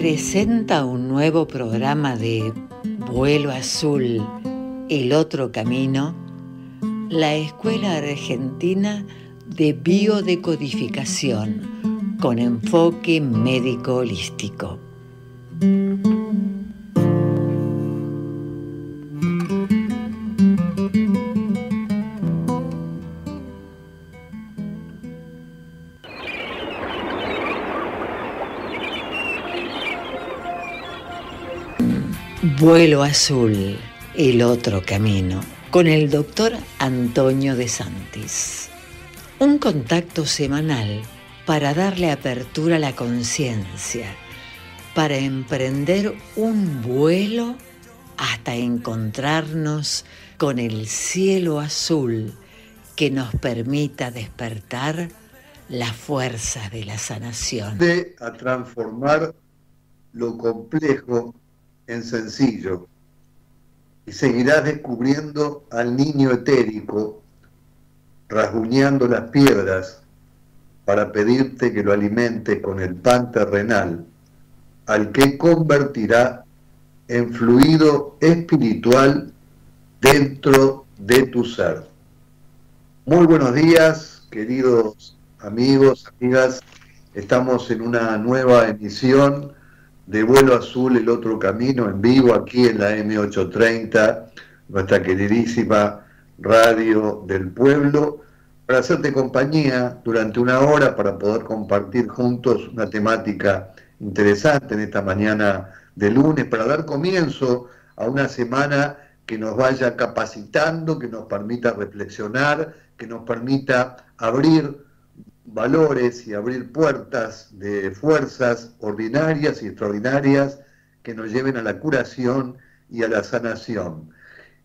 presenta un nuevo programa de Vuelo Azul, el otro camino, la Escuela Argentina de Biodecodificación con enfoque médico holístico. Vuelo Azul, el otro camino, con el doctor Antonio De Santis. Un contacto semanal para darle apertura a la conciencia, para emprender un vuelo hasta encontrarnos con el cielo azul que nos permita despertar las fuerzas de la sanación. A transformar lo complejo en sencillo, y seguirás descubriendo al niño etérico rasguñando las piedras para pedirte que lo alimente con el pan terrenal, al que convertirá en fluido espiritual dentro de tu ser. Muy buenos días, queridos amigos, amigas. Estamos en una nueva emisión de Vuelo Azul, el otro camino, en vivo aquí en la M830, nuestra queridísima radio del pueblo, para hacerte compañía durante una hora, para poder compartir juntos una temática interesante en esta mañana de lunes, para dar comienzo a una semana que nos vaya capacitando, que nos permita reflexionar, que nos permita abrir valores y abrir puertas de fuerzas ordinarias y extraordinarias que nos lleven a la curación y a la sanación.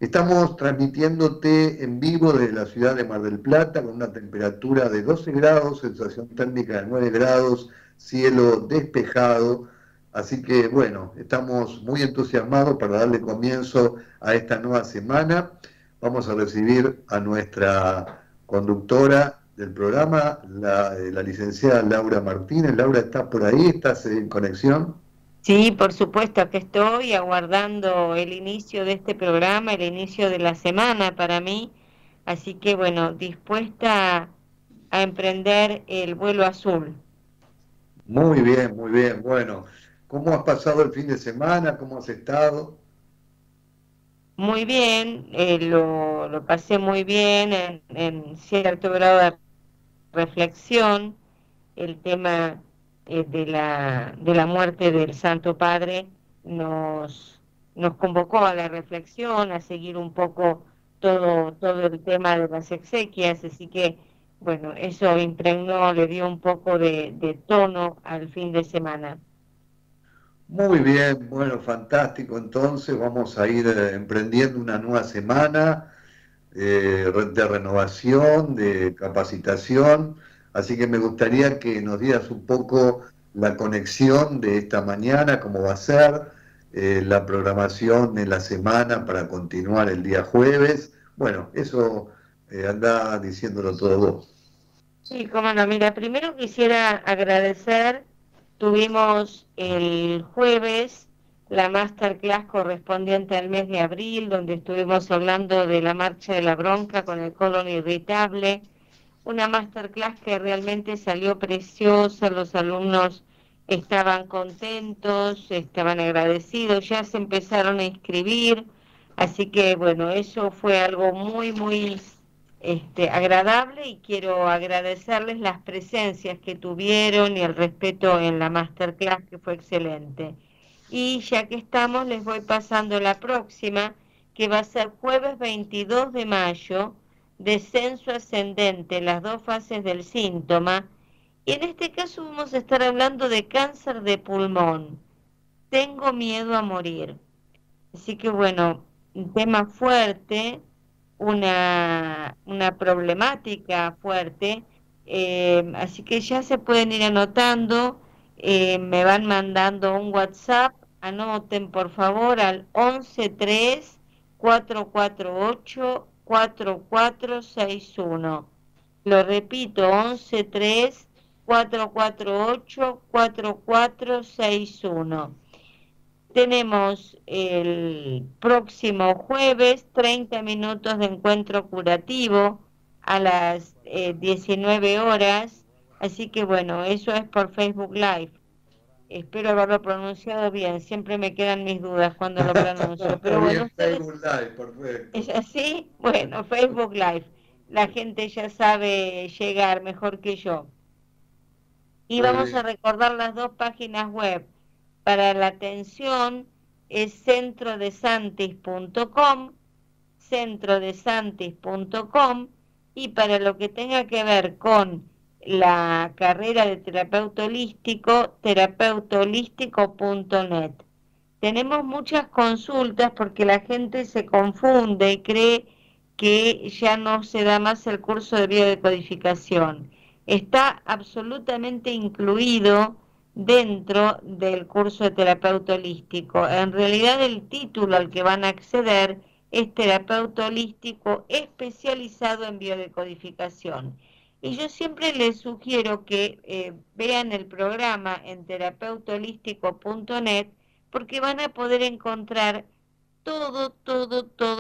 Estamos transmitiéndote en vivo desde la ciudad de Mar del Plata con una temperatura de 12 grados, sensación térmica de 9 grados, cielo despejado. Así que bueno, estamos muy entusiasmados para darle comienzo a esta nueva semana. Vamos a recibir a nuestra conductora del programa, la licenciada Laura Martínez. Laura, ¿estás por ahí? ¿Estás en conexión? Sí, por supuesto, que estoy aguardando el inicio de este programa, el inicio de la semana para mí. Así que bueno, dispuesta a emprender el vuelo azul. Muy bien, muy bien. Bueno, ¿cómo has pasado el fin de semana? ¿Cómo has estado? Muy bien, lo pasé muy bien en cierto grado de reflexión. El tema de la muerte del Santo Padre nos convocó a la reflexión, a seguir un poco todo el tema de las exequias, así que, bueno, eso impregnó, le dio un poco de tono al fin de semana. Muy bien, bueno, fantástico. Entonces vamos a ir emprendiendo una nueva semana de renovación, de capacitación. Así que me gustaría que nos dieras un poco la conexión de esta mañana, cómo va a ser, la programación de la semana para continuar el día jueves. Bueno, eso anda diciéndolo todo vos. Sí, cómo no. Mira, primero quisiera agradecer, tuvimos el jueves la masterclass correspondiente al mes de abril, donde estuvimos hablando de la marcha de la bronca con el colon irritable, una masterclass que realmente salió preciosa, los alumnos estaban contentos, estaban agradecidos, ya se empezaron a inscribir, así que bueno, eso fue algo muy agradable, y quiero agradecerles las presencias que tuvieron y el respeto en la masterclass, que fue excelente. Y ya que estamos, les voy pasando la próxima, que va a ser jueves 22 de mayo, descenso ascendente, las dos fases del síntoma. Y en este caso vamos a estar hablando de cáncer de pulmón. Tengo miedo a morir. Así que bueno, un tema fuerte, una problemática fuerte, así que ya se pueden ir anotando, me van mandando un WhatsApp, anoten por favor al 1134484461. Lo repito, 448-4461. Tenemos el próximo jueves 30 minutos de encuentro curativo a las 19 horas. Así que bueno, eso es por Facebook Live. Espero haberlo pronunciado bien. Siempre me quedan mis dudas cuando lo pronuncio. Pero bueno, bien, Facebook Live, perfecto. ¿es así? Bueno, Facebook Live. La gente ya sabe llegar mejor que yo. Y Muy vamos a bien. recordar las dos páginas web. Para la atención es centrodesantis.com, centrodesantis.com, y para lo que tenga que ver con la carrera de terapeuta holístico, terapeutaholístico.net. Tenemos muchas consultas porque la gente se confunde y cree que ya no se da más el curso de biodecodificación. Está absolutamente incluido dentro del curso de terapeuta holístico. En realidad el título al que van a acceder es terapeuta holístico especializado en biodecodificación. Y yo siempre les sugiero que vean el programa en terapeutaholístico.net, porque van a poder encontrar todo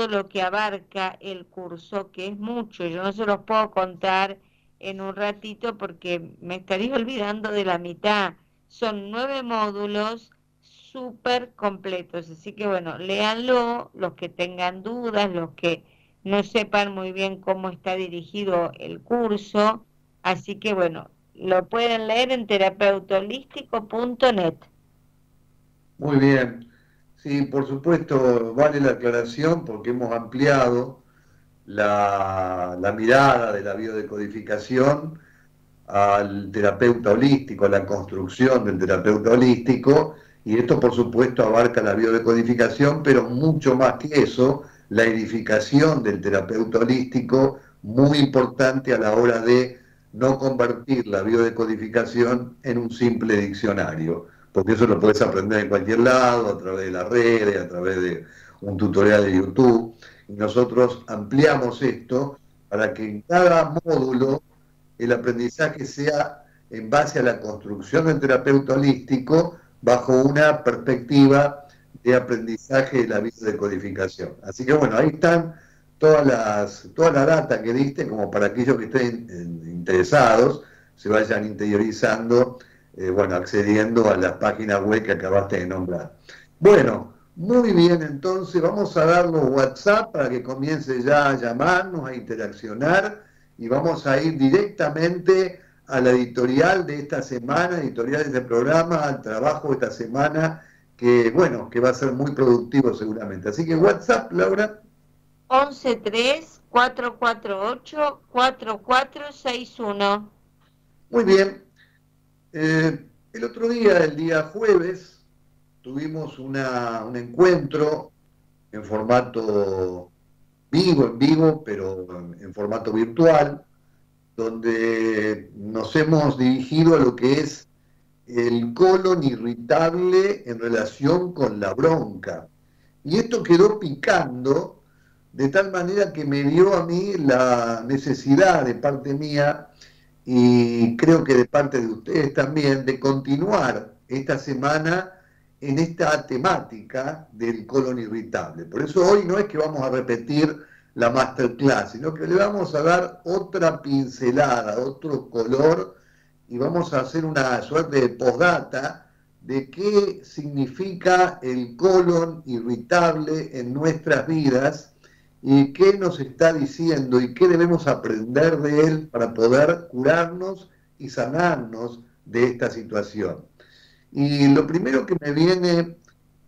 lo que abarca el curso, que es mucho. Yo no se los puedo contar en un ratito porque me estaría olvidando de la mitad. Son 9 módulos súper completos, así que bueno, léanlo, los que tengan dudas, los que no sepan muy bien cómo está dirigido el curso, así que bueno, lo pueden leer en terapeutaholístico.net. Muy bien. Sí, por supuesto, vale la aclaración porque hemos ampliado la mirada de la biodecodificación al terapeuta holístico, a la construcción del terapeuta holístico, y esto por supuesto abarca la biodecodificación, pero mucho más que eso, la edificación del terapeuta holístico, muy importante a la hora de no convertir la biodecodificación en un simple diccionario, porque eso lo puedes aprender en cualquier lado, a través de las redes, a través de un tutorial de YouTube, y nosotros ampliamos esto para que en cada módulo el aprendizaje sea en base a la construcción del terapeuta holístico bajo una perspectiva de aprendizaje de la biodecodificación. Así que bueno, ahí están toda la data que diste, como para aquellos que estén interesados, se vayan interiorizando, bueno, accediendo a las páginas web que acabaste de nombrar. Bueno, muy bien, entonces vamos a dar los WhatsApp para que comience ya a llamarnos, a interaccionar, y vamos a ir directamente a la editorial de esta semana, editorial de este programa, al trabajo de esta semana, que bueno, que va a ser muy productivo seguramente. Así que WhatsApp, Laura. 11-3-448-4461. Muy bien. El otro día, el día jueves, tuvimos un encuentro en formato en vivo, pero en formato virtual, donde nos hemos dirigido a lo que es el colon irritable en relación con la bronca. Y esto quedó picando de tal manera que me dio a mí la necesidad de parte mía, y creo que de parte de ustedes también, de continuar esta semana en esta temática del colon irritable. Por eso hoy no es que vamos a repetir la masterclass, sino que le vamos a dar otra pincelada, otro color, y vamos a hacer una suerte de postdata de qué significa el colon irritable en nuestras vidas y qué nos está diciendo y qué debemos aprender de él para poder curarnos y sanarnos de esta situación. Y lo primero que me viene,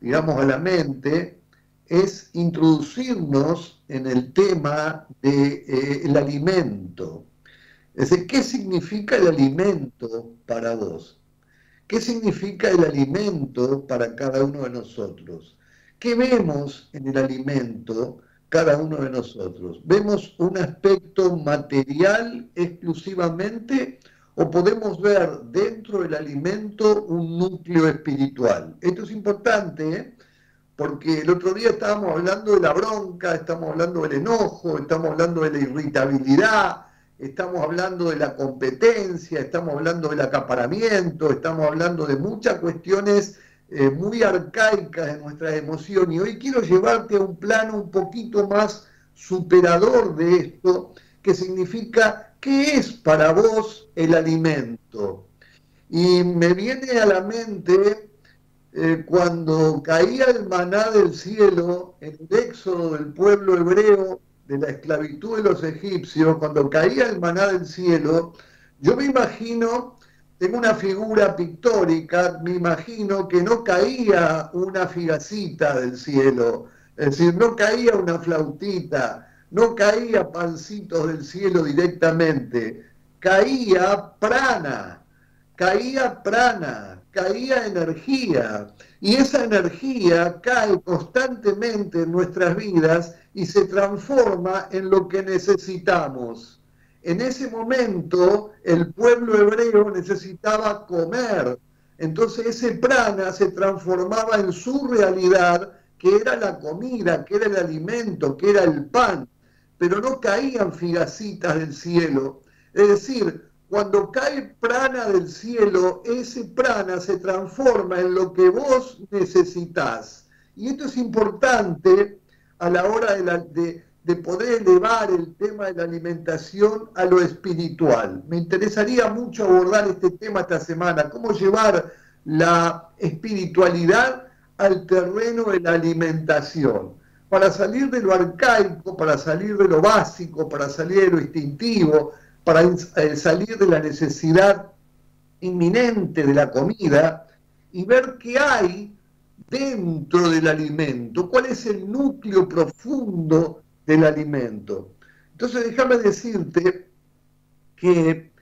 digamos, a la mente es introducirnos en el tema del alimento. Es decir, ¿qué significa el alimento para vos? ¿Qué significa el alimento para cada uno de nosotros? ¿Qué vemos en el alimento cada uno de nosotros? ¿Vemos un aspecto material exclusivamente o podemos ver dentro del alimento un núcleo espiritual? Esto es importante, porque el otro día estábamos hablando de la bronca, estamos hablando del enojo, estamos hablando de la irritabilidad, estamos hablando de la competencia, estamos hablando del acaparamiento, estamos hablando de muchas cuestiones muy arcaicas en nuestras emociones. Y hoy quiero llevarte a un plano un poquito más superador de esto, que significa, ¿qué es para vos el alimento? Y me viene a la mente cuando caía el maná del cielo en el éxodo del pueblo hebreo de la esclavitud de los egipcios, cuando caía el maná del cielo, yo me imagino, tengo una figura pictórica, me imagino que no caía una figacita del cielo, es decir, no caía una flautita, no caía pancitos del cielo directamente, caía prana, caía energía, y esa energía cae constantemente en nuestras vidas y se transforma en lo que necesitamos. En ese momento el pueblo hebreo necesitaba comer, entonces ese prana se transformaba en su realidad, que era la comida, que era el alimento, que era el pan, pero no caían figacitas del cielo. Es decir, cuando cae prana del cielo, ese prana se transforma en lo que vos necesitás. Y esto es importante a la hora de poder elevar el tema de la alimentación a lo espiritual. Me interesaría mucho abordar este tema esta semana, cómo llevar la espiritualidad al terreno de la alimentación, para salir de lo arcaico, para salir de lo básico, para salir de lo instintivo, para salir de la necesidad inminente de la comida y ver qué hay dentro del alimento, cuál es el núcleo profundo del alimento. Entonces déjame decirte que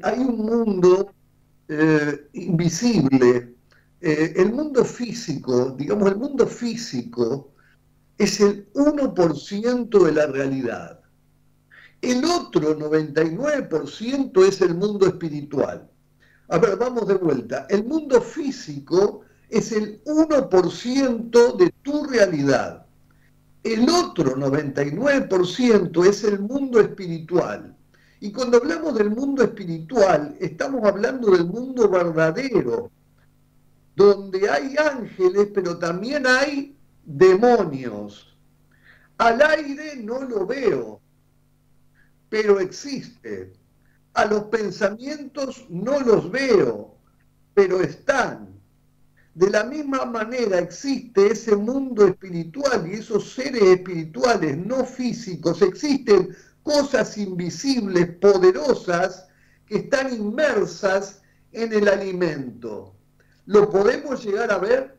hay un mundo invisible, el mundo físico, digamos, el mundo físico es el 1% de la realidad. El otro 99% es el mundo espiritual. A ver, vamos de vuelta. El mundo físico es el 1% de tu realidad. El otro 99% es el mundo espiritual. Y cuando hablamos del mundo espiritual, estamos hablando del mundo verdadero, donde hay ángeles, pero también hay demonios. Al aire no lo veo, pero existe. A los pensamientos no los veo, pero están. De la misma manera existe ese mundo espiritual y esos seres espirituales no físicos. Existen cosas invisibles, poderosas, que están inmersas en el alimento. ¿Lo podemos llegar a ver?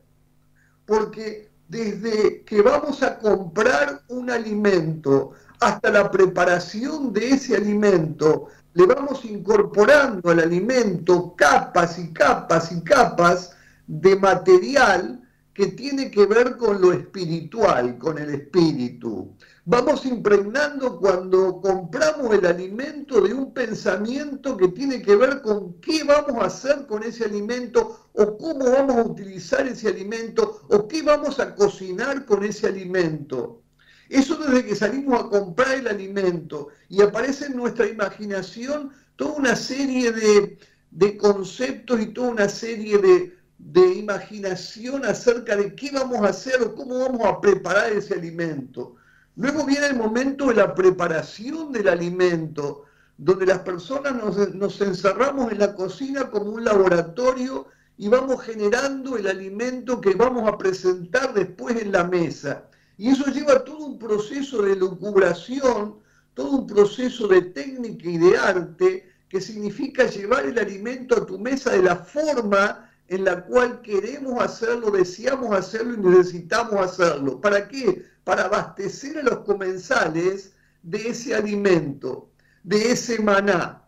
Porque desde que vamos a comprar un alimento hasta la preparación de ese alimento, le vamos incorporando al alimento capas y capas y capas de material que tiene que ver con lo espiritual, con el espíritu. Vamos impregnando cuando compramos el alimento de un pensamiento que tiene que ver con qué vamos a hacer con ese alimento o cómo vamos a utilizar ese alimento o qué vamos a cocinar con ese alimento. Eso desde que salimos a comprar el alimento y aparece en nuestra imaginación toda una serie de conceptos y toda una serie de imaginación acerca de qué vamos a hacer o cómo vamos a preparar ese alimento. Luego viene el momento de la preparación del alimento, donde las personas nos encerramos en la cocina como un laboratorio y vamos generando el alimento que vamos a presentar después en la mesa. Y eso lleva todo un proceso de elucubración, todo un proceso de técnica y de arte, que significa llevar el alimento a tu mesa de la forma en la cual queremos hacerlo, deseamos hacerlo y necesitamos hacerlo. ¿Para qué? Para abastecer a los comensales de ese alimento, de ese maná.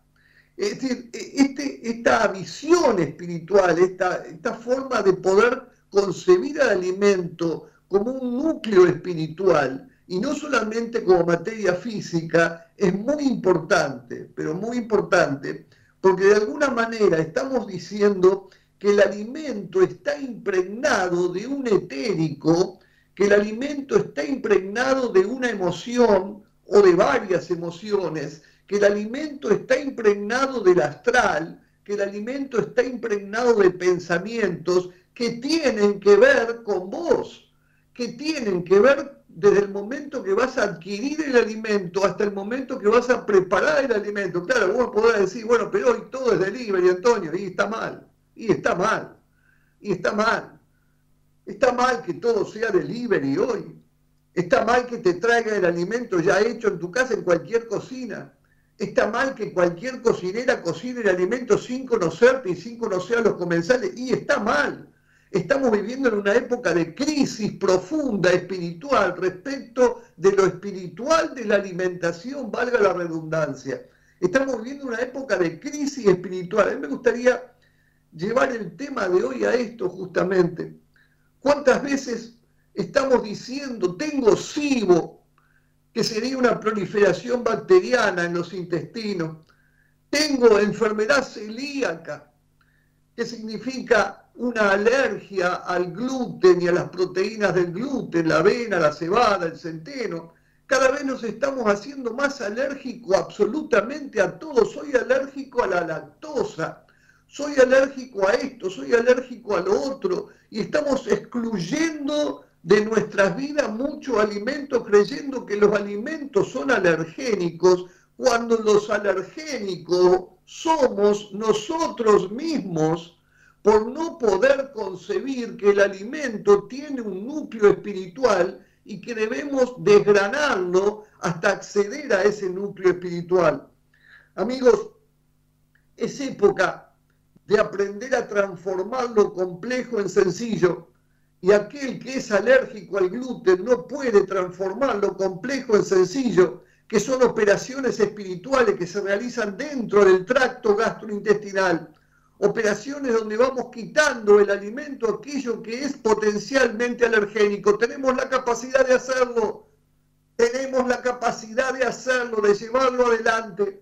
Es decir, esta visión espiritual, esta forma de poder concebir al alimento como un núcleo espiritual y no solamente como materia física, es muy importante, pero muy importante, porque de alguna manera estamos diciendo que el alimento está impregnado de un etérico, que el alimento está impregnado de una emoción o de varias emociones, que el alimento está impregnado del astral, que el alimento está impregnado de pensamientos que tienen que ver con vos, que tienen que ver desde el momento que vas a adquirir el alimento hasta el momento que vas a preparar el alimento. Claro, vos podrás decir, bueno, pero hoy todo es delivery, Antonio, y está mal, y está mal, y está mal. Está mal que todo sea delivery hoy. Está mal que te traiga el alimento ya hecho en tu casa, en cualquier cocina. Está mal que cualquier cocinera cocine el alimento sin conocerte y sin conocer a los comensales. Y está mal. Estamos viviendo en una época de crisis profunda espiritual respecto de lo espiritual de la alimentación, valga la redundancia. Estamos viviendo una época de crisis espiritual. A mí me gustaría llevar el tema de hoy a esto justamente. ¿Cuántas veces estamos diciendo, tengo SIBO, que sería una proliferación bacteriana en los intestinos? Tengo enfermedad celíaca, que significa una alergia al gluten y a las proteínas del gluten, la avena, la cebada, el centeno. Cada vez nos estamos haciendo más alérgicos absolutamente a todo. Soy alérgico a la lactosa, soy alérgico a esto, soy alérgico a lo otro. Y estamos excluyendo de nuestras vidas muchos alimentos, creyendo que los alimentos son alergénicos, cuando los alergénicos somos nosotros mismos, por no poder concebir que el alimento tiene un núcleo espiritual y que debemos desgranarlo hasta acceder a ese núcleo espiritual. Amigos, es época de aprender a transformar lo complejo en sencillo, y aquel que es alérgico al gluten no puede transformar lo complejo en sencillo, que son operaciones espirituales que se realizan dentro del tracto gastrointestinal, operaciones donde vamos quitando el alimento, aquello que es potencialmente alergénico. Tenemos la capacidad de hacerlo, tenemos la capacidad de hacerlo, de llevarlo adelante.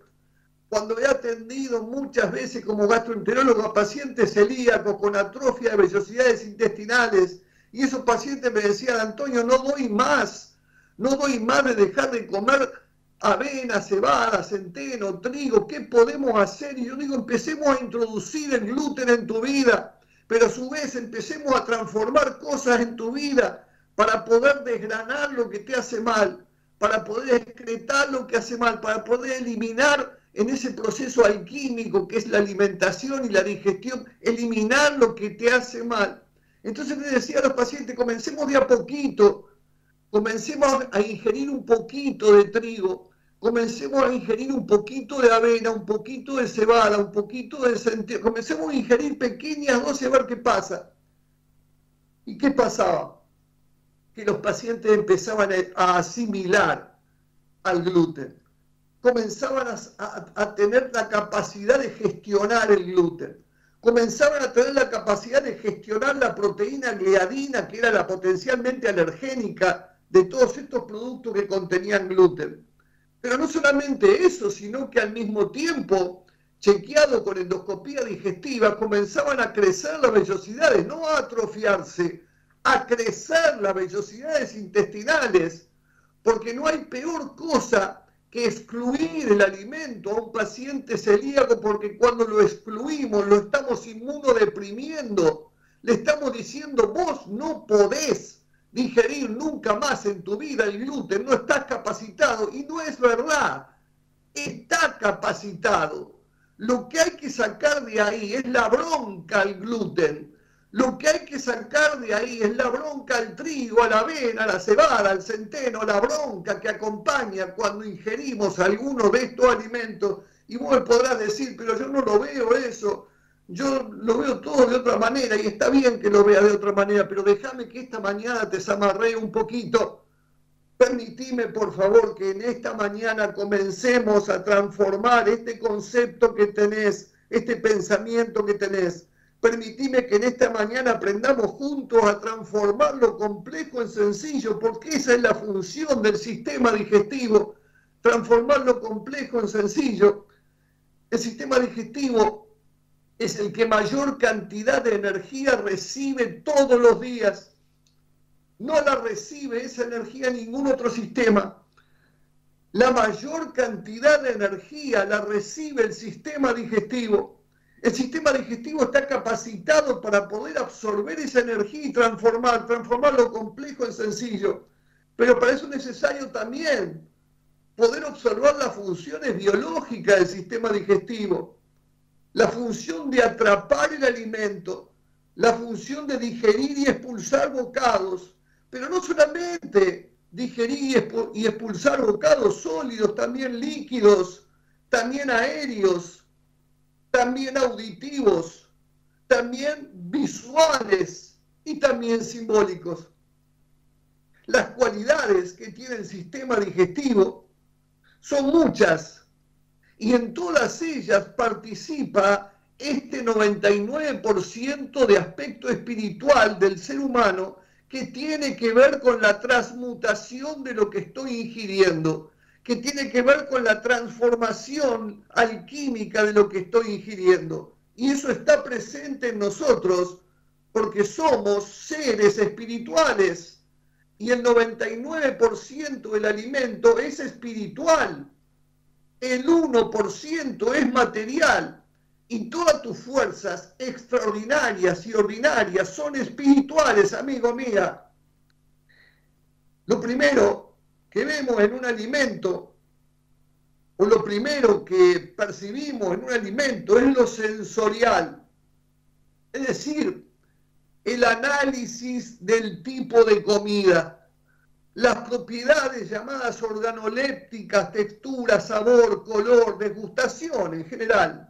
Cuando he atendido muchas veces como gastroenterólogo a pacientes celíacos con atrofia de vellosidades intestinales, y esos pacientes me decían, Antonio, no doy más de dejar de comer avena, cebada, centeno, trigo, ¿qué podemos hacer? Y yo digo, empecemos a introducir el gluten en tu vida, pero a su vez empecemos a transformar cosas en tu vida para poder desgranar lo que te hace mal, para poder excretar lo que hace mal, para poder eliminar en ese proceso alquímico que es la alimentación y la digestión, eliminar lo que te hace mal. Entonces le decía a los pacientes, comencemos de a poquito, comencemos a ingerir un poquito de trigo, comencemos a ingerir un poquito de avena, un poquito de cebada, un poquito de centeno, comencemos a ingerir pequeñas dosis a ver qué pasa. ¿Y qué pasaba? Que los pacientes empezaban a asimilar al gluten, comenzaban a tener la capacidad de gestionar el gluten, comenzaban a tener la capacidad de gestionar la proteína gliadina, que era la potencialmente alergénica de todos estos productos que contenían gluten. Pero no solamente eso, sino que al mismo tiempo, chequeado con endoscopía digestiva, comenzaban a crecer las vellosidades, no a atrofiarse, a crecer las vellosidades intestinales, porque no hay peor cosa que excluir el alimento a un paciente celíaco, porque cuando lo excluimos lo estamos inmunodeprimiendo, le estamos diciendo, vos no podés digerir nunca más en tu vida el gluten, no estás capacitado, y no es verdad, está capacitado. Lo que hay que sacar de ahí es la bronca al gluten. Lo que hay que sacar de ahí es la bronca al trigo, a la avena, a la cebada, al centeno, la bronca que acompaña cuando ingerimos alguno de estos alimentos. Y vos me podrás decir, pero yo no lo veo eso, yo lo veo todo de otra manera, y está bien que lo veas de otra manera, pero déjame que esta mañana te zamarree un poquito. Permitime, por favor, que en esta mañana comencemos a transformar este concepto que tenés, este pensamiento que tenés. Permitime que en esta mañana aprendamos juntos a transformar lo complejo en sencillo, porque esa es la función del sistema digestivo, transformar lo complejo en sencillo. El sistema digestivo es el que mayor cantidad de energía recibe todos los días. No la recibe esa energía ningún otro sistema. La mayor cantidad de energía la recibe el sistema digestivo. El sistema digestivo está capacitado para poder absorber esa energía y transformar lo complejo en sencillo. Pero para eso es necesario también poder observar las funciones biológicas del sistema digestivo. La función de atrapar el alimento, la función de digerir y expulsar bocados, pero no solamente digerir y expulsar bocados sólidos, también líquidos, también aéreos, también auditivos, también visuales y también simbólicos. Las cualidades que tiene el sistema digestivo son muchas y en todas ellas participa este 99% de aspecto espiritual del ser humano que tiene que ver con la transmutación de lo que estoy ingiriendo, que tiene que ver con la transformación alquímica de lo que estoy ingiriendo. Y eso está presente en nosotros porque somos seres espirituales y el 99% del alimento es espiritual, el 1% es material. Y todas tus fuerzas extraordinarias y ordinarias son espirituales, amigo mía. Lo primero que vemos en un alimento, o lo primero que percibimos en un alimento, es lo sensorial. Es decir, el análisis del tipo de comida, las propiedades llamadas organolépticas, textura, sabor, color, degustación en general.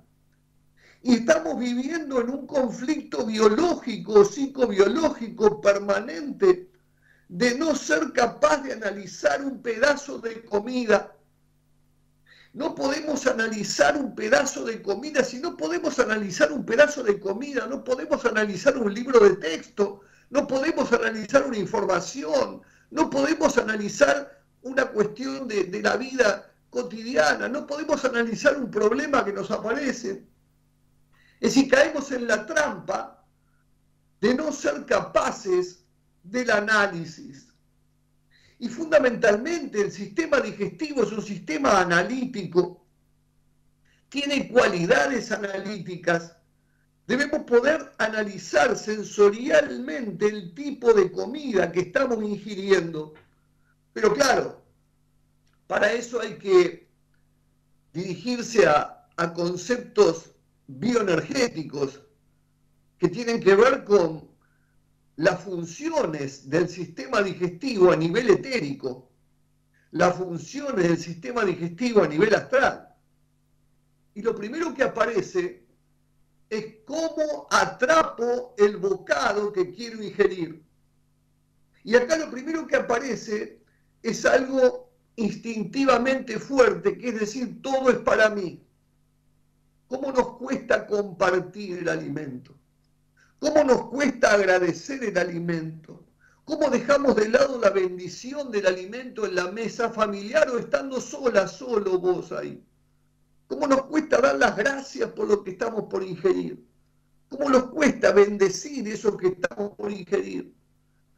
Y estamos viviendo en un conflicto biológico, psicobiológico permanente, de no ser capaz de analizar un pedazo de comida. No podemos analizar un pedazo de comida. Si no podemos analizar un pedazo de comida, no podemos analizar un libro de texto, no podemos analizar una información, no podemos analizar una cuestión de la vida cotidiana, no podemos analizar un problema que nos aparece. Es decir, caemos en la trampa de no ser capaces del análisis. Y fundamentalmente el sistema digestivo es un sistema analítico, tiene cualidades analíticas. Debemos poder analizar sensorialmente el tipo de comida que estamos ingiriendo. Pero claro, para eso hay que dirigirse a conceptos bioenergéticos que tienen que ver con las funciones del sistema digestivo a nivel etérico, las funciones del sistema digestivo a nivel astral. Y lo primero que aparece es cómo atrapo el bocado que quiero ingerir. Y acá lo primero que aparece es algo instintivamente fuerte, que es decir, todo es para mí. ¿Cómo nos cuesta compartir el alimento? ¿Cómo nos cuesta agradecer el alimento? ¿Cómo dejamos de lado la bendición del alimento en la mesa familiar o estando solo vos ahí? ¿Cómo nos cuesta dar las gracias por lo que estamos por ingerir? ¿Cómo nos cuesta bendecir eso que estamos por ingerir?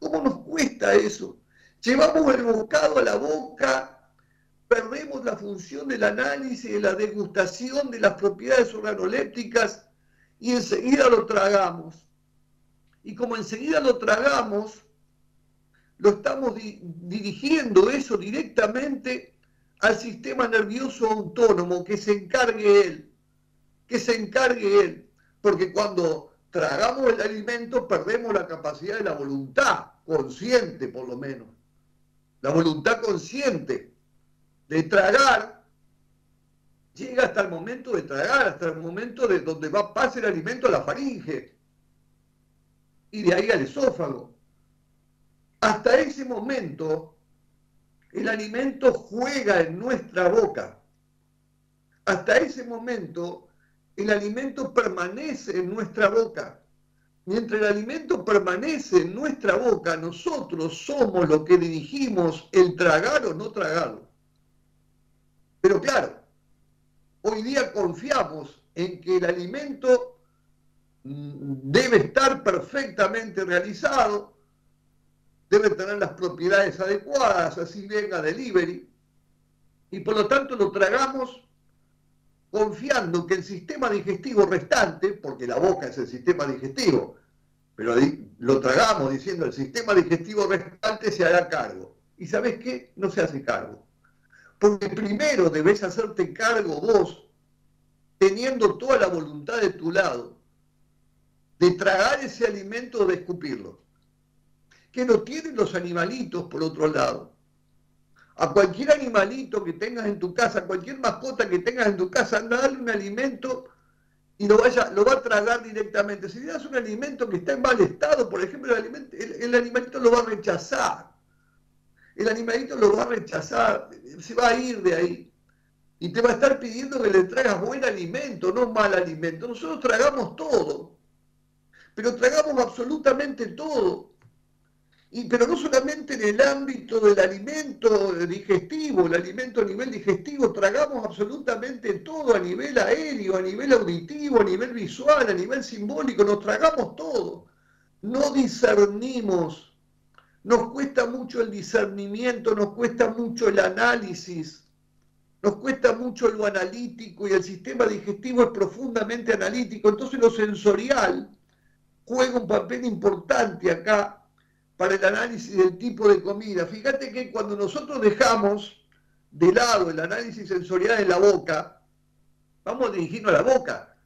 ¿Cómo nos cuesta eso? Llevamos el bocado a la boca, perdemos la función del análisis, de la degustación de las propiedades organolépticas y enseguida lo tragamos. Y como enseguida lo tragamos, lo estamos dirigiendo eso directamente al sistema nervioso autónomo, que se encargue él. Porque cuando tragamos el alimento perdemos la capacidad de la voluntad, consciente por lo menos. La voluntad consciente de tragar llega hasta el momento de tragar, hasta el momento de donde pasa el alimento a la faringe y de ahí al esófago. Hasta ese momento el alimento juega en nuestra boca. Hasta ese momento el alimento permanece en nuestra boca. Mientras el alimento permanece en nuestra boca, nosotros somos los que dirigimos el tragar o no tragarlo. Pero claro, hoy día confiamos en que el alimento debe estar perfectamente realizado, debe tener las propiedades adecuadas, así venga delivery. y por lo tanto lo tragamos confiando que el sistema digestivo restante, porque la boca es el sistema digestivo, pero lo tragamos diciendo el sistema digestivo restante se hará cargo. ¿Y sabés qué? No se hace cargo. Porque primero debes hacerte cargo vos, teniendo toda la voluntad de tu lado, de tragar ese alimento o de escupirlo. Que lo tienen los animalitos por otro lado. A cualquier animalito que tengas en tu casa, cualquier mascota que tengas en tu casa, anda a darle un alimento y lo va a tragar directamente. Si le das un alimento que está en mal estado, por ejemplo, el animalito lo va a rechazar. El animalito lo va a rechazar, se va a ir de ahí. Y te va a estar pidiendo que le traigas buen alimento, no mal alimento. Nosotros tragamos todo, pero tragamos absolutamente todo. Pero no solamente en el ámbito del alimento digestivo, el alimento a nivel digestivo, tragamos absolutamente todo a nivel aéreo, a nivel auditivo, a nivel visual, a nivel simbólico, nos tragamos todo. No discernimos, nos cuesta mucho el discernimiento, nos cuesta mucho el análisis, nos cuesta mucho lo analítico y el sistema digestivo es profundamente analítico, entonces lo sensorial juega un papel importante acá para el análisis del tipo de comida. Fíjate que cuando nosotros dejamos de lado el análisis sensorial en la boca, vamos a dirigirnos a la boca,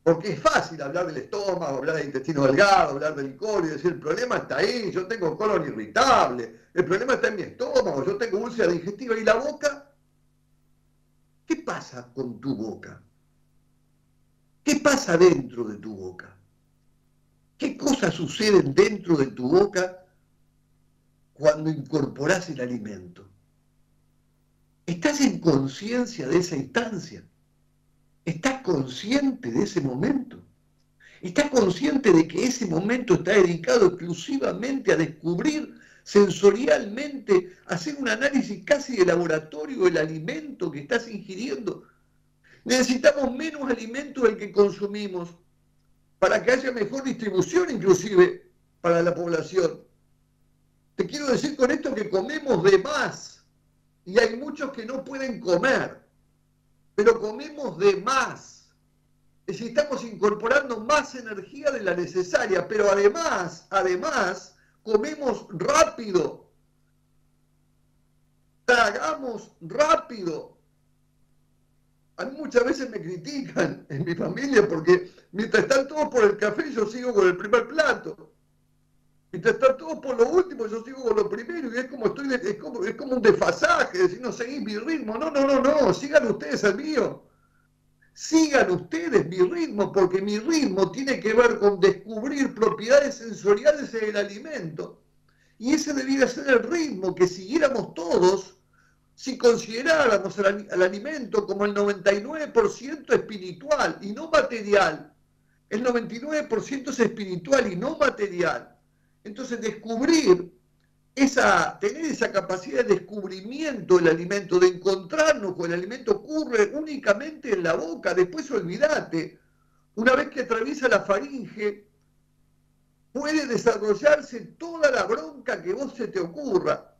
porque es fácil hablar del estómago, hablar del intestino delgado, hablar del colon y decir, el problema está ahí, yo tengo colon irritable, el problema está en mi estómago, yo tengo úlcera digestiva. ¿Y la boca? ¿Qué pasa con tu boca? ¿Qué pasa dentro de tu boca? ¿Qué cosas suceden dentro de tu boca cuando incorporás el alimento? ¿Estás en conciencia de esa instancia? ¿Estás consciente de ese momento? ¿Estás consciente de que ese momento está dedicado exclusivamente a descubrir sensorialmente, a hacer un análisis casi de laboratorio del alimento que estás ingiriendo? Necesitamos menos alimento del que consumimos, para que haya mejor distribución inclusive para la población. Te quiero decir con esto que comemos de más y hay muchos que no pueden comer, pero comemos de más. Es decir, estamos incorporando más energía de la necesaria, pero además, comemos rápido, tragamos rápido. A mí muchas veces me critican en mi familia porque mientras están todos por el café, yo sigo con el primer plato. Mientras están todos por lo último, yo sigo con lo primero. Y es como un desfasaje, decir, no seguís mi ritmo. No, sigan ustedes el mío. Sigan ustedes mi ritmo, porque mi ritmo tiene que ver con descubrir propiedades sensoriales en el alimento. Y ese debiera ser el ritmo que siguiéramos todos si consideráramos al alimento como el 99% espiritual y no material. El 99% es espiritual y no material. Entonces tener esa capacidad de descubrimiento del alimento, de encontrarnos con el alimento, ocurre únicamente en la boca. Después olvídate, una vez que atraviesa la faringe, puede desarrollarse toda la bronca que vos se te ocurra.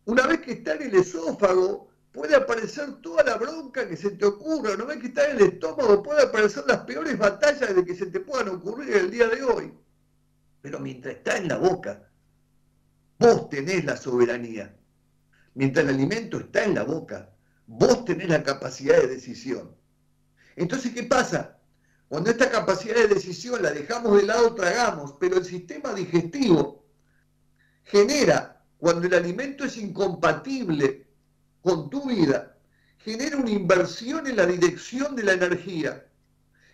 Una vez que está en el esófago, puede aparecer toda la bronca que se te ocurra. Una vez que está en el estómago, puede aparecer las peores batallas de que se te puedan ocurrir el día de hoy. Pero mientras está en la boca, vos tenés la soberanía. Mientras el alimento está en la boca, vos tenés la capacidad de decisión. Entonces, ¿qué pasa? Cuando esta capacidad de decisión la dejamos de lado, tragamos, pero el sistema digestivo genera, cuando el alimento es incompatible con tu vida, genera una inversión en la dirección de la energía,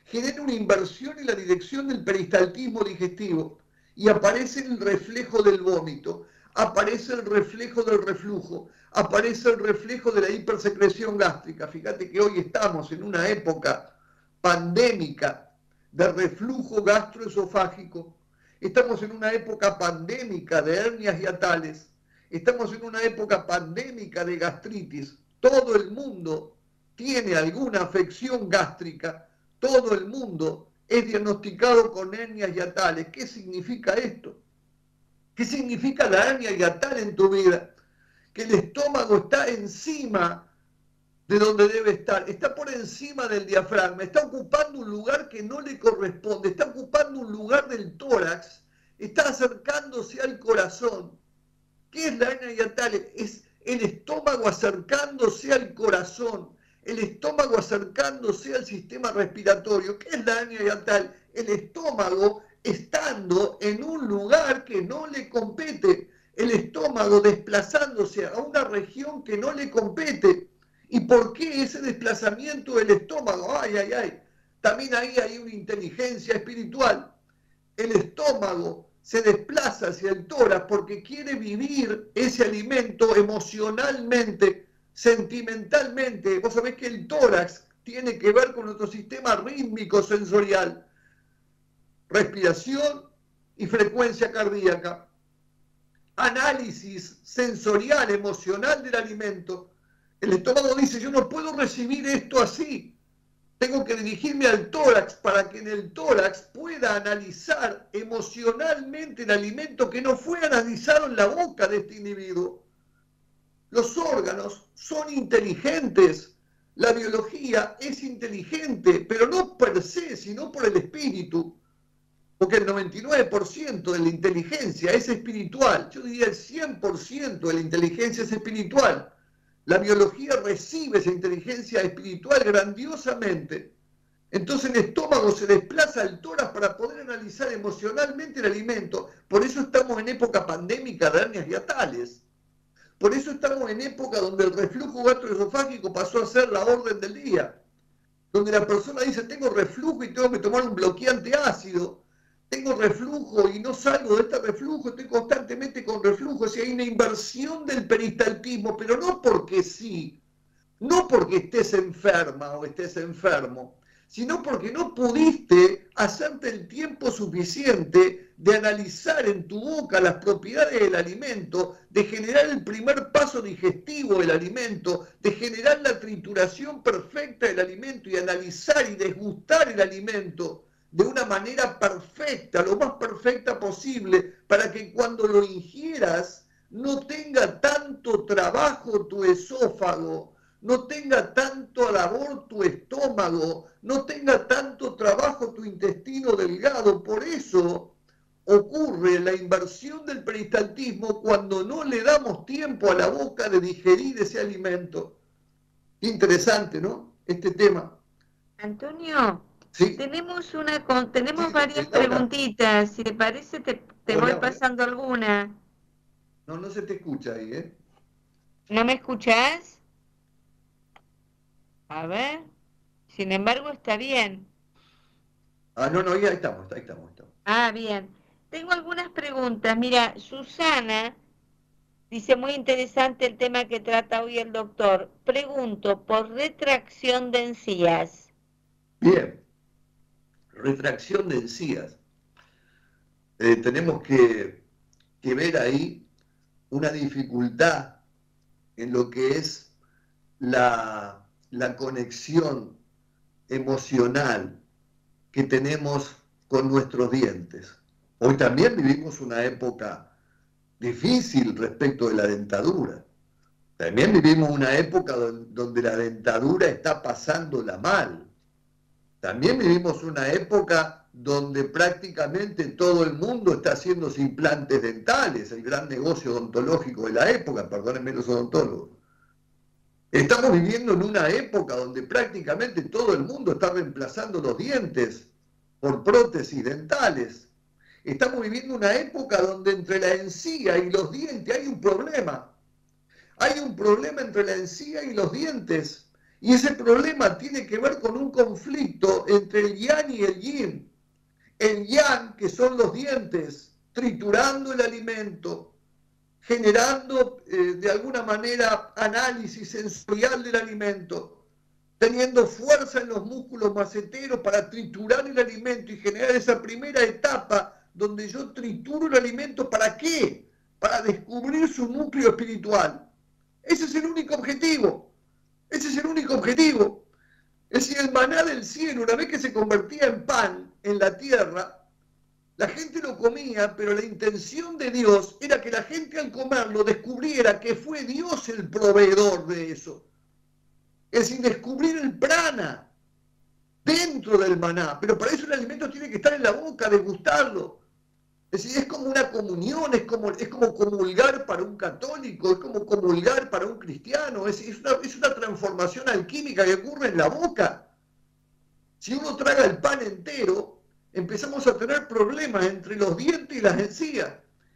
genera una inversión en la dirección del peristaltismo digestivo y aparece el reflejo del vómito, aparece el reflejo del reflujo, aparece el reflejo de la hipersecreción gástrica. Fíjate que hoy estamos en una época pandémica de reflujo gastroesofágico, estamos en una época pandémica de hernias hiatales, estamos en una época pandémica de gastritis. Todo el mundo tiene alguna afección gástrica, todo el mundo es diagnosticado con hernias hiatales. ¿Qué significa esto? ¿Qué significa la hernia hiatal en tu vida? Que el estómago está encima de donde debe estar, está por encima del diafragma, está ocupando un lugar que no le corresponde, está ocupando un lugar del tórax, está acercándose al corazón. ¿Qué es la hernia hiatal? Es el estómago acercándose al corazón, el estómago acercándose al sistema respiratorio. ¿Qué es la hernia hiatal? El estómago estando en un lugar que no le compete, el estómago desplazándose a una región que no le compete. ¿Y por qué ese desplazamiento del estómago? Ay, ay, ay. También ahí hay una inteligencia espiritual. El estómago se desplaza hacia el tórax porque quiere vivir ese alimento emocionalmente, sentimentalmente. Vos sabés que el tórax tiene que ver con nuestro sistema rítmico sensorial, respiración y frecuencia cardíaca, análisis sensorial, emocional del alimento. El estómago dice, yo no puedo recibir esto así. Tengo que dirigirme al tórax para que en el tórax pueda analizar emocionalmente el alimento que no fue analizado en la boca de este individuo. Los órganos son inteligentes. La biología es inteligente, pero no per se, sino por el espíritu. Porque el 99% de la inteligencia es espiritual. Yo diría el 100% de la inteligencia es espiritual. La biología recibe esa inteligencia espiritual grandiosamente. Entonces el estómago se desplaza al tórax para poder analizar emocionalmente el alimento. Por eso estamos en época pandémica de hernias hiatales. Por eso estamos en época donde el reflujo gastroesofágico pasó a ser la orden del día. Donde la persona dice, tengo reflujo y tengo que tomar un bloqueante ácido. Tengo reflujo y no salgo de este reflujo, estoy constantemente con reflujo. O sea, hay una inversión del peristaltismo, pero no porque sí, no porque estés enferma o estés enfermo, sino porque no pudiste hacerte el tiempo suficiente de analizar en tu boca las propiedades del alimento, de generar el primer paso digestivo del alimento, de generar la trituración perfecta del alimento y analizar y desgustar el alimento de una manera perfecta, lo más perfecta posible, para que cuando lo ingieras no tenga tanto trabajo tu esófago, no tenga tanto labor tu estómago, no tenga tanto trabajo tu intestino delgado. Por eso ocurre la inversión del peristaltismo cuando no le damos tiempo a la boca de digerir ese alimento. Interesante, ¿no? Este tema. Antonio, ¿Sí? tenemos varias preguntitas. Si te parece, te voy pasando alguna. No se te escucha ahí, ¿eh? ¿No me escuchás? A ver. Sin embargo, está bien. No, ahí estamos. Ah, bien. Tengo algunas preguntas. Mira, Susana dice, muy interesante el tema que trata hoy el doctor. Pregunto, por retracción de encías. Bien. Retracción de encías. Tenemos que ver ahí una dificultad en lo que es la conexión emocional que tenemos con nuestros dientes. Hoy también vivimos una época difícil respecto de la dentadura. También vivimos una época donde la dentadura está pasándola mal. También vivimos una época donde prácticamente todo el mundo está haciéndose implantes dentales, el gran negocio odontológico de la época, perdónenme los odontólogos. Estamos viviendo en una época donde prácticamente todo el mundo está reemplazando los dientes por prótesis dentales. Estamos viviendo una época donde entre la encía y los dientes hay un problema. Hay un problema entre la encía y los dientes. Y ese problema tiene que ver con un conflicto entre el yang y el yin. El yang, que son los dientes, triturando el alimento, generando de alguna manera análisis sensorial del alimento, teniendo fuerza en los músculos maceteros para triturar el alimento y generar esa primera etapa donde yo trituro el alimento. ¿Para qué? Para descubrir su núcleo espiritual. Ese es el único objetivo. Ese es el único objetivo. Es decir, el maná del cielo, una vez que se convertía en pan en la tierra, la gente lo comía, pero la intención de Dios era que la gente al comerlo descubriera que fue Dios el proveedor de eso. Es decir, descubrir el prana dentro del maná, pero para eso el alimento tiene que estar en la boca, degustarlo. Es decir, es como una comunión, es como comulgar para un católico, es como comulgar para un cristiano, es una transformación alquímica que ocurre en la boca. Si uno traga el pan entero, empezamos a tener problemas entre los dientes y las encías.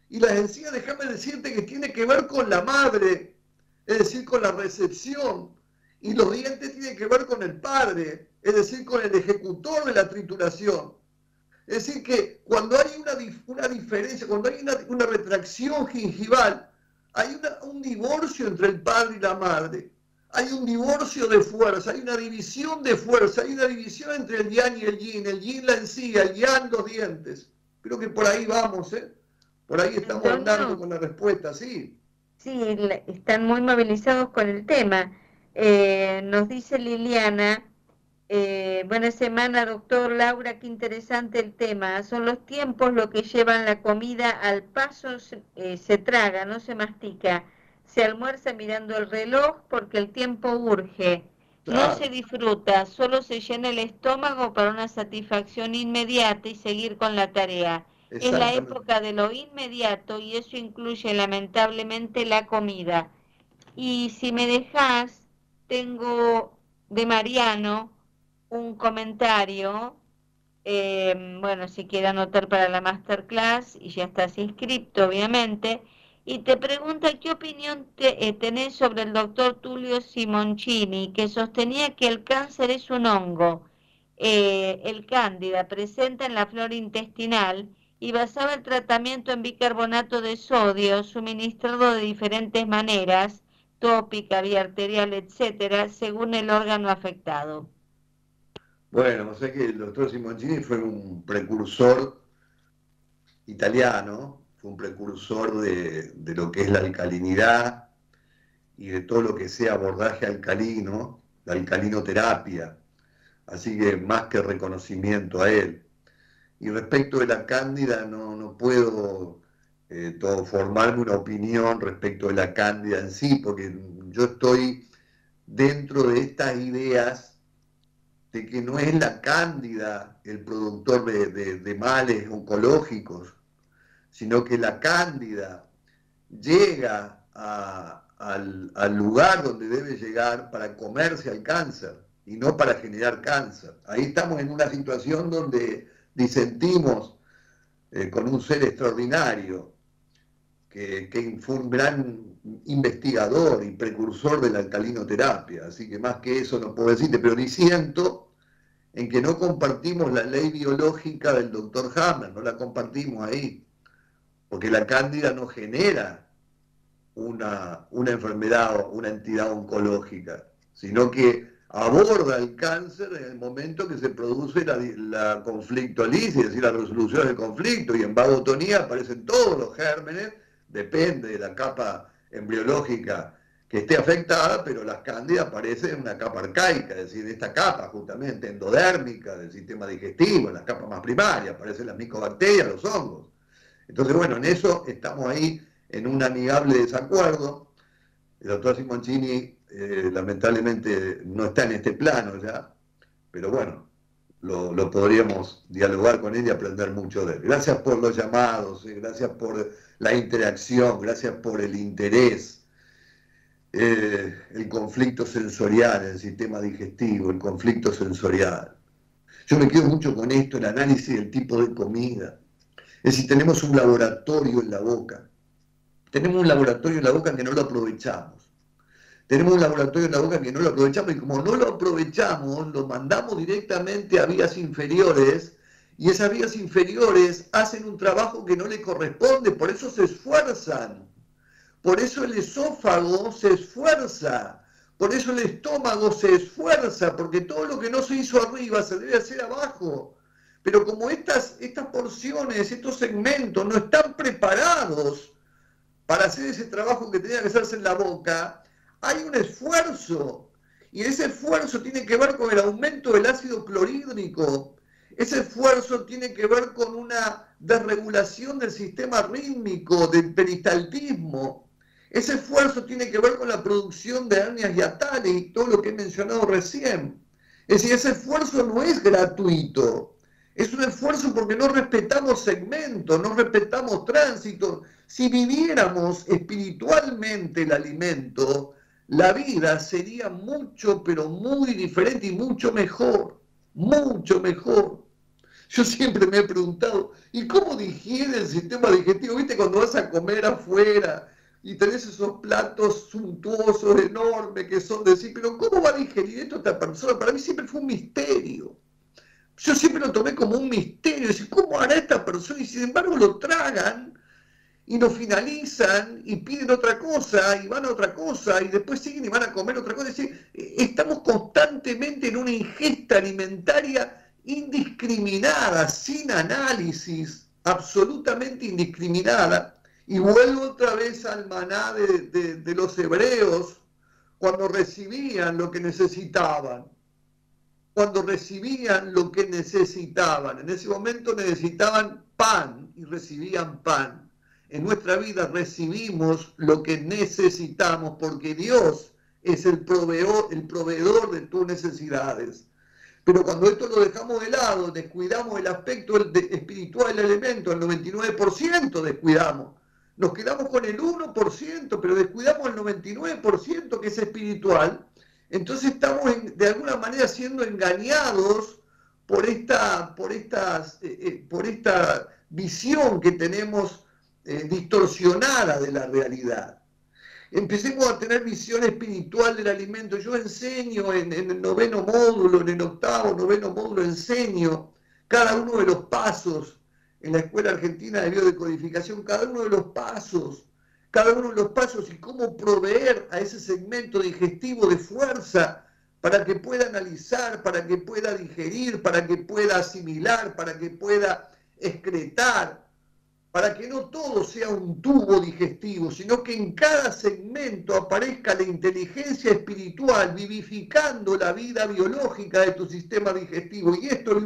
Y las encías, déjame decirte que tiene que ver con la madre, es decir, con la recepción. Y los dientes tienen que ver con el padre, es decir, con el ejecutor de la trituración. Es decir, que cuando hay una diferencia, cuando hay una retracción gingival, hay un divorcio entre el padre y la madre. Hay un divorcio de fuerza, hay una división de fuerza, hay una división entre el yang y el yin la encía, el yang los dientes. Creo que por ahí vamos, ¿eh? Por ahí estamos andando con la respuesta, ¿sí? Sí, están muy movilizados con el tema. Nos dice Liliana, buena semana, doctor Laura, qué interesante el tema. Son los tiempos lo que llevan la comida al paso, se traga, no se mastica. Se almuerza mirando el reloj porque el tiempo urge. Claro. No se disfruta, solo se llena el estómago para una satisfacción inmediata y seguir con la tarea. Es la época de lo inmediato y eso incluye lamentablemente la comida. Y si me dejas, tengo de Mariano un comentario, bueno, si quiere anotar para la masterclass y ya estás inscrito, obviamente, y te pregunta qué opinión tenés sobre el doctor Tulio Simoncini, que sostenía que el cáncer es un hongo, el cándida, presente en la flora intestinal, y basaba el tratamiento en bicarbonato de sodio, suministrado de diferentes maneras, tópica, vía arterial, etcétera, según el órgano afectado. Bueno, o sea que el doctor Simoncini fue un precursor italiano, fue un precursor de lo que es la alcalinidad y de todo lo que sea abordaje alcalino, la alcalinoterapia. Así que más que reconocimiento a él. Y respecto de la cándida, no puedo formarme una opinión respecto de la cándida en sí, porque yo estoy dentro de estas ideas de que no es la cándida el productor de males oncológicos, sino que la cándida llega al lugar donde debe llegar para comerse al cáncer y no para generar cáncer. Ahí estamos en una situación donde disentimos con un ser extraordinario que fue un gran investigador y precursor de la alcalinoterapia, así que más que eso no puedo decirte, pero disiento en que no compartimos la ley biológica del doctor Hammer, no la compartimos ahí, porque la cándida no genera una enfermedad o una entidad oncológica, sino que aborda el cáncer en el momento que se produce la conflictolisis, es decir, la resolución del conflicto, y en vagotonía aparecen todos los gérmenes, depende de la capa embriológica que esté afectada, pero las cándidas aparecen en una capa arcaica, es decir, en esta capa justamente endodérmica del sistema digestivo, en la capa más primaria, aparecen las micobacterias, los hongos. Entonces, bueno, en eso estamos ahí en un amigable desacuerdo. El doctor Simoncini lamentablemente no está en este plano ya, pero bueno, lo podríamos dialogar con él y aprender mucho de él. Gracias por los llamados, gracias por la interacción, gracias por el interés, el conflicto sensorial en el sistema digestivo, el conflicto sensorial. Yo me quedo mucho con esto, el análisis del tipo de comida. Es decir, tenemos un laboratorio en la boca. Tenemos un laboratorio en la boca que no lo aprovechamos. Tenemos un laboratorio en la boca que no lo aprovechamos y como no lo aprovechamos, lo mandamos directamente a vías inferiores y esas vías inferiores hacen un trabajo que no le corresponde, por eso se esfuerzan. Por eso el esófago se esfuerza, por eso el estómago se esfuerza, porque todo lo que no se hizo arriba se debe hacer abajo. Pero como estas porciones, estos segmentos no están preparados para hacer ese trabajo que tenía que hacerse en la boca, hay un esfuerzo, y ese esfuerzo tiene que ver con el aumento del ácido clorhídrico, ese esfuerzo tiene que ver con una desregulación del sistema rítmico, del peristaltismo, Ese esfuerzo tiene que ver con la producción de hernias hiatales y todo lo que he mencionado recién. Es decir, ese esfuerzo no es gratuito. Es un esfuerzo porque no respetamos segmentos, no respetamos tránsito. Si viviéramos espiritualmente el alimento, la vida sería mucho, pero muy diferente y mucho mejor. Mucho mejor. Yo siempre me he preguntado, ¿y cómo digiere el sistema digestivo? ¿Viste cuando vas a comer afuera y tenés esos platos suntuosos, enormes, que son de decir, pero ¿cómo va a digerir esto esta persona? Para mí siempre fue un misterio. Yo siempre lo tomé como un misterio, decir, ¿cómo hará esta persona? Y sin embargo lo tragan y lo finalizan y piden otra cosa y van a otra cosa y después siguen y van a comer otra cosa. Es decir, estamos constantemente en una ingesta alimentaria indiscriminada, sin análisis, absolutamente indiscriminada. Y vuelvo otra vez al maná de los hebreos, cuando recibían lo que necesitaban. Cuando recibían lo que necesitaban. En ese momento necesitaban pan y recibían pan. En nuestra vida recibimos lo que necesitamos porque Dios es el proveedor de tus necesidades. Pero cuando esto lo dejamos de lado, descuidamos el aspecto espiritual del elemento, el 99% descuidamos. Nos quedamos con el 1%, pero descuidamos el 99% que es espiritual. Entonces estamos de alguna manera siendo engañados por esta visión que tenemos distorsionada de la realidad. Empecemos a tener visión espiritual del alimento. Yo enseño en el 9º módulo, en el 8º, 9º módulo, enseño cada uno de los pasos en la Escuela Argentina de Biodecodificación, cada uno de los pasos y cómo proveer a ese segmento digestivo de fuerza para que pueda analizar, para que pueda digerir, para que pueda asimilar, para que pueda excretar, para que no todo sea un tubo digestivo, sino que en cada segmento aparezca la inteligencia espiritual vivificando la vida biológica de tu sistema digestivo. Y esto es lo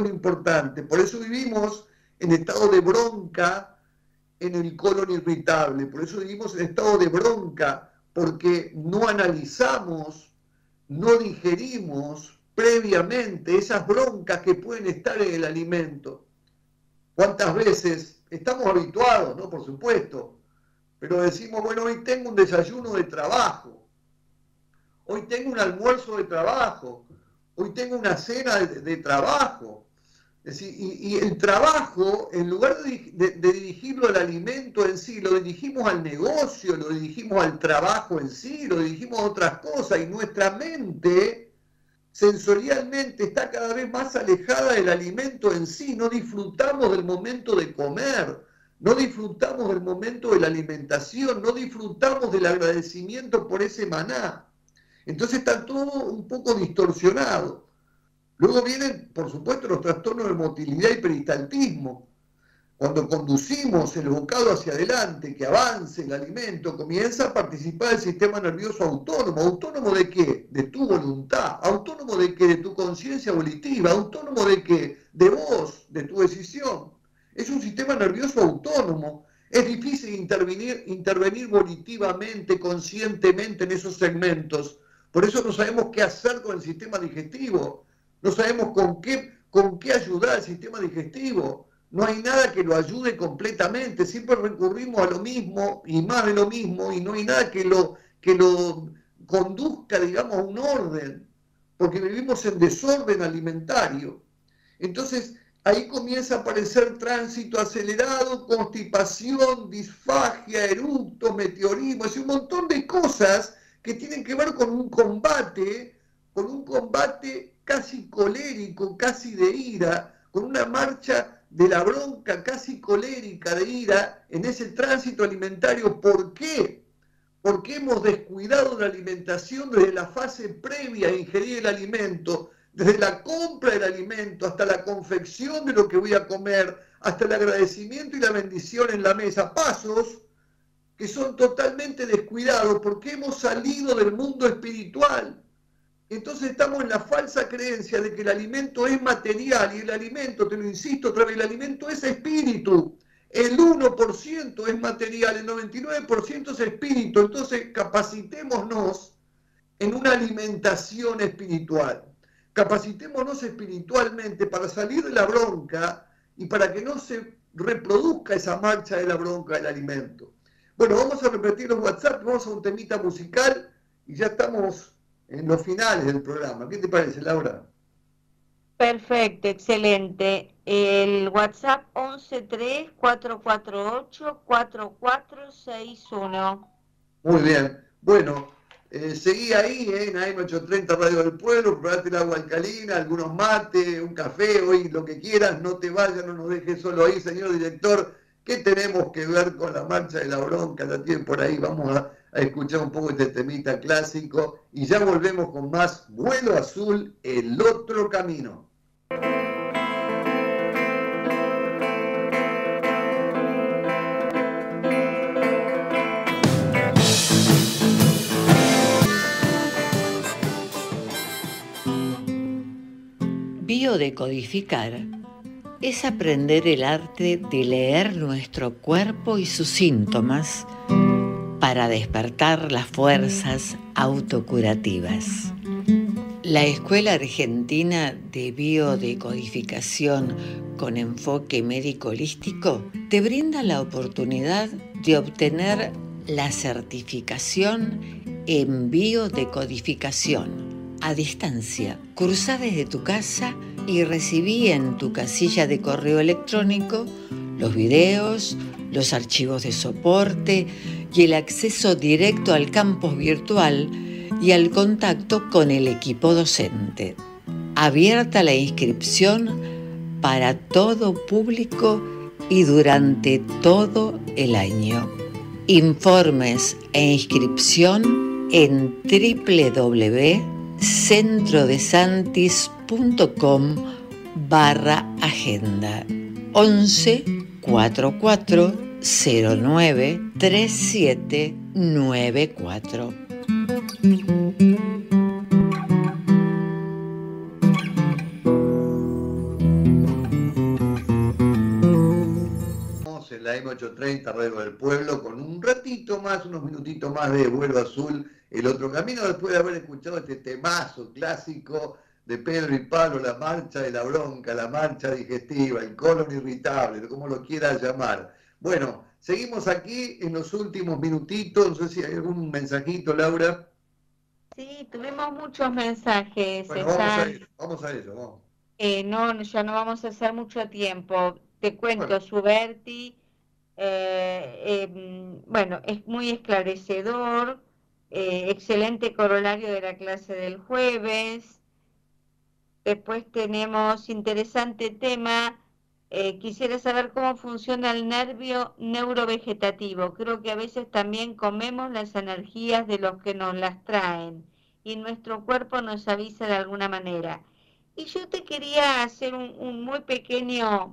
importante, por eso vivimos en estado de bronca en el colon irritable, por eso vivimos en estado de bronca, porque no analizamos, no digerimos previamente esas broncas que pueden estar en el alimento. ¿Cuántas veces estamos habituados, no? Por supuesto, pero decimos, bueno, hoy tengo un desayuno de trabajo, hoy tengo un almuerzo de trabajo, hoy tengo una cena de trabajo. Es decir, y el trabajo, en lugar de dirigirlo al alimento en sí, lo dirigimos al negocio, lo dirigimos al trabajo en sí, lo dirigimos a otras cosas, y nuestra mente sensorialmente está cada vez más alejada del alimento en sí. No disfrutamos del momento de comer, no disfrutamos del momento de la alimentación, no disfrutamos del agradecimiento por ese maná. Entonces está todo un poco distorsionado. Luego vienen, por supuesto, los trastornos de motilidad y peristaltismo. Cuando conducimos el bocado hacia adelante, que avance el alimento, comienza a participar el sistema nervioso autónomo. ¿Autónomo de qué? De tu voluntad. ¿Autónomo de qué? De tu conciencia volitiva. ¿Autónomo de qué? De vos, de tu decisión. Es un sistema nervioso autónomo. Es difícil intervenir volitivamente, conscientemente en esos segmentos. Por eso no sabemos qué hacer con el sistema digestivo. No sabemos con qué ayudar al sistema digestivo. No hay nada que lo ayude completamente. Siempre recurrimos a lo mismo y más de lo mismo, y no hay nada que lo conduzca, digamos, a un orden, porque vivimos en desorden alimentario. Entonces, ahí comienza a aparecer tránsito acelerado, constipación, disfagia, eructos, meteorismo, es un montón de cosas que tienen que ver con un combate casi colérico, casi de ira, con una marcha de la bronca casi colérica de ira en ese tránsito alimentario. ¿Por qué? Porque hemos descuidado la alimentación desde la fase previa a ingerir el alimento, desde la compra del alimento hasta la confección de lo que voy a comer, hasta el agradecimiento y la bendición en la mesa. Pasos que son totalmente descuidados porque hemos salido del mundo espiritual. Entonces estamos en la falsa creencia de que el alimento es material, y el alimento, te lo insisto otra vez, el alimento es espíritu. El 1% es material, el 99% es espíritu. Entonces capacitémonos en una alimentación espiritual. Capacitémonos espiritualmente para salir de la bronca y para que no se reproduzca esa marcha de la bronca del alimento. Bueno, vamos a repetir los WhatsApp, vamos a un temita musical y ya estamos en los finales del programa. ¿Qué te parece, Laura? Perfecto, excelente. El WhatsApp 1134484461. Muy bien. Bueno, seguí ahí en AM830 Radio del Pueblo, preparate el agua alcalina, algunos mates, un café, hoy lo que quieras, no te vayas, no nos dejes solo ahí, señor director. ¿Qué tenemos que ver con la marcha de la bronca? La tienen por ahí, vamos a escuchar un poco este temita clásico y ya volvemos con más Vuelo Azul, el otro camino. Biodecodificar es aprender el arte de leer nuestro cuerpo y sus síntomas para despertar las fuerzas autocurativas. La Escuela Argentina de Biodecodificación con enfoque médico holístico te brinda la oportunidad de obtener la certificación en biodecodificación a distancia. Cursá desde tu casa y recibí en tu casilla de correo electrónico los videos, los archivos de soporte y el acceso directo al campus virtual y al contacto con el equipo docente. Abierta la inscripción para todo público y durante todo el año. Informes e inscripción en www.centrodesantis.com/agenda 11 44 09 3794. En la M830 Radio del Pueblo con un ratito más, unos minutitos más de Vuelo Azul, el otro camino, después de haber escuchado este temazo clásico de Pedro y Pablo, la marcha de la bronca, la marcha digestiva, el colon irritable, como lo quieras llamar. Bueno, seguimos aquí en los últimos minutitos, no sé si hay algún mensajito, Laura. Sí, tuvimos muchos mensajes. Bueno, vamos a ello, vamos. No, ya no vamos a hacer mucho tiempo. Te cuento, Bueno. Suberti, bueno, es muy esclarecedor, excelente corolario de la clase del jueves. Después tenemos interesante tema. Quisiera saber cómo funciona el nervio neurovegetativo. Creo que a veces también comemos las energías de los que nos las traen y nuestro cuerpo nos avisa de alguna manera. Y yo te quería hacer un muy pequeño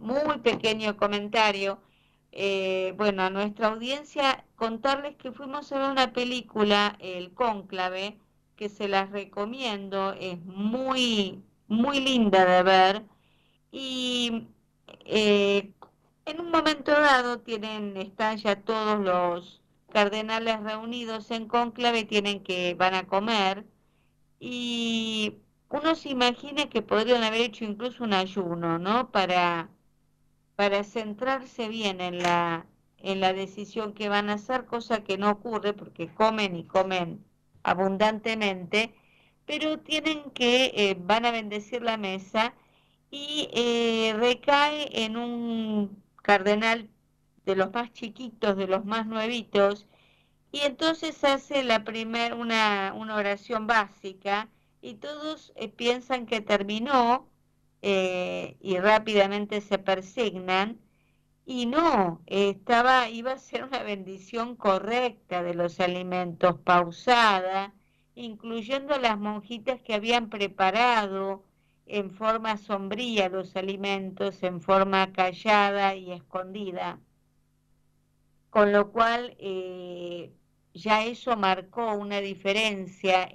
comentario. Bueno, a nuestra audiencia contarles que fuimos a ver una película, El Cónclave, que se las recomiendo, es muy linda de ver y en un momento dado están ya todos los cardenales reunidos en cónclave, van a comer y uno se imagina que podrían haber hecho incluso un ayuno, ¿no? Para centrarse bien en la decisión que van a hacer, cosa que no ocurre porque comen y comen abundantemente, pero van a bendecir la mesa y recae en un cardenal de los más chiquitos, de los más nuevitos, y entonces hace una oración básica y todos piensan que terminó y rápidamente se persignan. Y no, iba a ser una bendición correcta de los alimentos, pausada, incluyendo las monjitas que habían preparado en forma sombría los alimentos, en forma callada y escondida. Con lo cual ya eso marcó una diferencia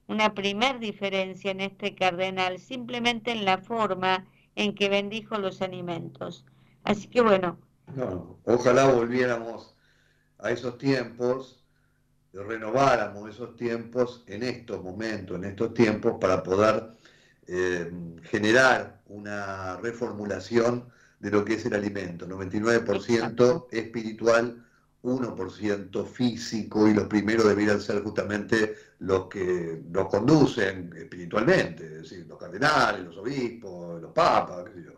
una primer diferencia en este cardenal, simplemente en la forma en que bendijo los alimentos. Así que bueno. No, ojalá volviéramos a esos tiempos, renováramos esos tiempos en estos momentos, en estos tiempos, para poder generar una reformulación de lo que es el alimento. 99% espiritual, 1% físico, y los primeros debieran ser justamente los que nos conducen espiritualmente, es decir, los cardenales, los obispos, los papas, qué sé yo,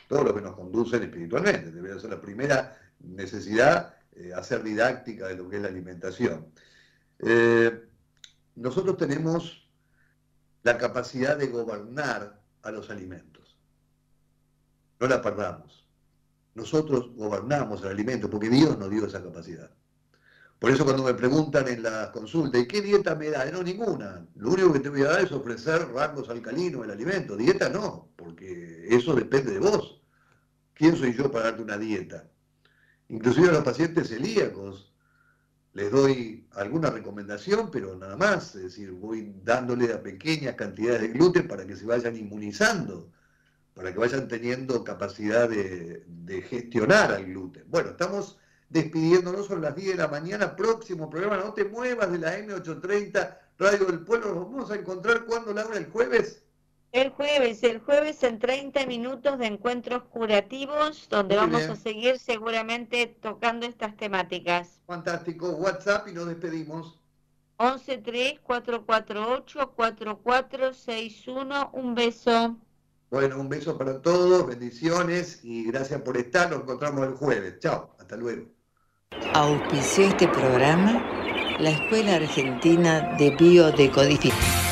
todo lo que nos conducen espiritualmente. Debería ser la primera necesidad, hacer didáctica de lo que es la alimentación. Nosotros tenemos la capacidad de gobernar a los alimentos. No la perdamos. Nosotros gobernamos el alimento porque Dios nos dio esa capacidad. Por eso cuando me preguntan en la consulta, ¿y qué dieta me da? No, ninguna. Lo único que te voy a dar es ofrecer rangos alcalinos del alimento. Dieta no, porque eso depende de vos. ¿Quién soy yo para darte una dieta? Inclusive a los pacientes celíacos les doy alguna recomendación, pero nada más. Es decir, voy dándole a pequeñas cantidades de gluten para que se vayan inmunizando, para que vayan teniendo capacidad de gestionar al gluten. Bueno, estamos despidiéndonos, son las 10 de la mañana, próximo programa, no te muevas de la M830, Radio del Pueblo, nos vamos a encontrar cuando, Laura, el jueves. El jueves en 30 minutos de encuentros curativos, donde vamos a seguir seguramente tocando estas temáticas. Fantástico, WhatsApp y nos despedimos. 1134484461, un beso. Bueno, un beso para todos, bendiciones y gracias por estar. Nos encontramos el jueves. Chao, hasta luego. Auspició este programa la Escuela Argentina de Biodecodificación.